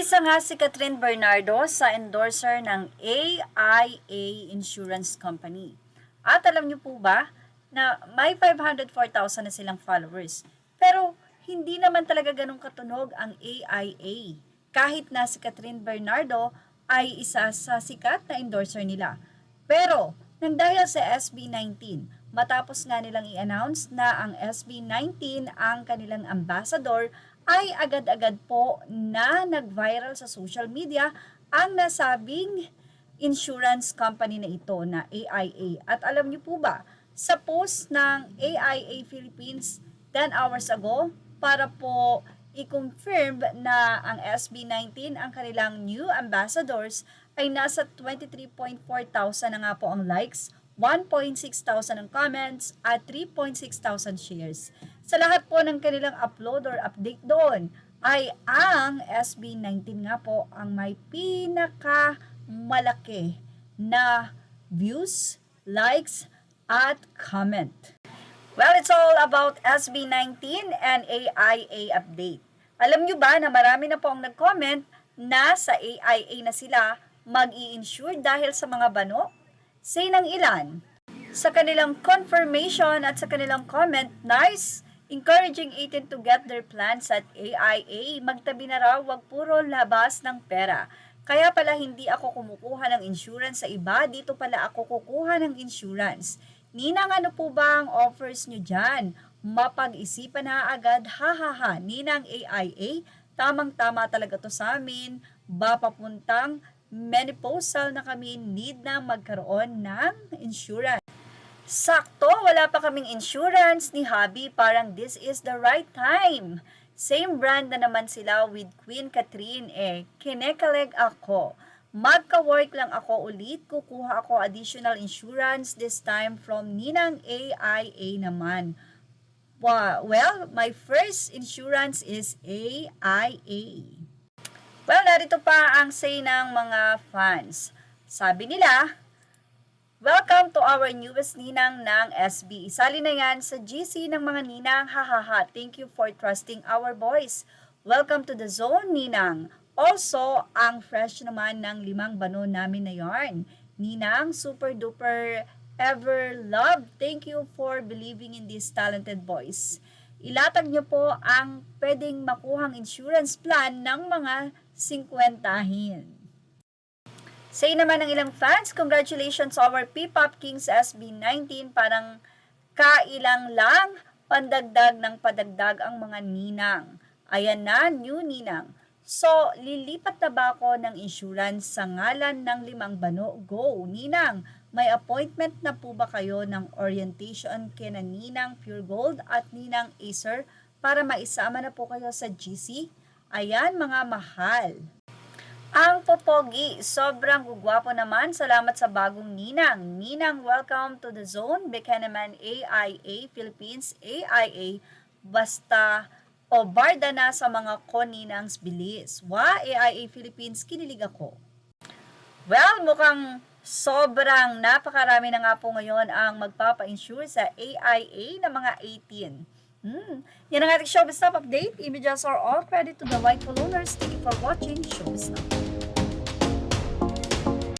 Naisa nga si Catherine Bernardo sa endorser ng AIA Insurance Company. At alam niyo po ba na may 504,000 na silang followers. Pero hindi naman talaga ganun katunog ang AIA. Kahit na si Catherine Bernardo ay isa sa sikat na endorser nila. Pero nang dahil sa SB19, matapos nga nilang i-announce na ang SB19 ang kanilang ambassador, ay agad-agad po na nag-viral sa social media ang nasabing insurance company na ito na AIA. At alam niyo po ba, sa post ng AIA Philippines 10 hours ago, para po i-confirm na ang SB19 ang kanilang new ambassadors, ay nasa 23.4 thousand na nga po ang likes, 1.6 thousand ang comments, at 3.6 thousand shares. Sa lahat po ng kanilang upload or update doon, ay ang SB19 nga po ang may pinakamalaki na views, likes, at comment. Well, it's all about SB19 and AIA update. Alam nyo ba na marami na po ang nag-comment na sa AIA na sila mag-i-insure dahil sa mga bano? Say ng ilan. Sa kanilang confirmation at sa kanilang comment, nice! Encouraging 18 to get their plans at AIA. Magtabi na raw, wag puro labas ng pera. Kaya pala hindi ako kumukuha ng insurance sa iba, dito pala ako kukuha ng insurance. Ninang, ano po ba ang offers nyo dyan? Mapag-isipan na agad, hahaha. Ninang AIA, tamang-tama talaga to sa amin. Ba papuntang menopausal na kami, need na magkaroon ng insurance. Sakto, wala pa kaming insurance ni Hubby, parang this is the right time. Same brand na naman sila with Queen Catherine kinekaleg ako. Magka-work lang ako ulit, kukuha ako additional insurance this time from Ninang AIA naman. Well, my first insurance is AIA. Well, narito pa ang say ng mga fans. Sabi nila, welcome to our newest ninang ng SB. Isali na yan sa GC ng mga ninang, hahaha. Thank you for trusting our boys. Welcome to the zone, ninang. Also, ang fresh naman ng 5 bano namin na yarn. Ninang, super duper ever loved. Thank you for believing in these talented boys. Ilatag niyo po ang pwedeng makuhang insurance plan ng mga 50-hin. Say naman ng ilang fans, congratulations our P-Pop Kings SB19. Parang kailang lang, pandagdag ng padagdag ang mga ninang. Ayan na, new ninang. So, lilipat na ba ako ng insurance sa ngalan ng 5 bano? Go, ninang! May appointment na po ba kayo ng orientation kina Ninang Pure Gold at Ninang Acer para maisama na po kayo sa GC? Ayan mga mahal. Ang popogi, sobrang gugwapo naman. Salamat sa bagong ninang. Ninang, welcome to the zone. Beka naman AIA Philippines, AIA, basta o barda na sa mga koninangs bilis. AIA Philippines, kinilig ako. Well, mukhang sobrang napakarami na nga po ngayon ang magpapa-insure sa AIA na mga 18. Yan ang ating Showbiz Stop update. Images are all credit to the rightful owners. Thank you for watching Showbiz Stop.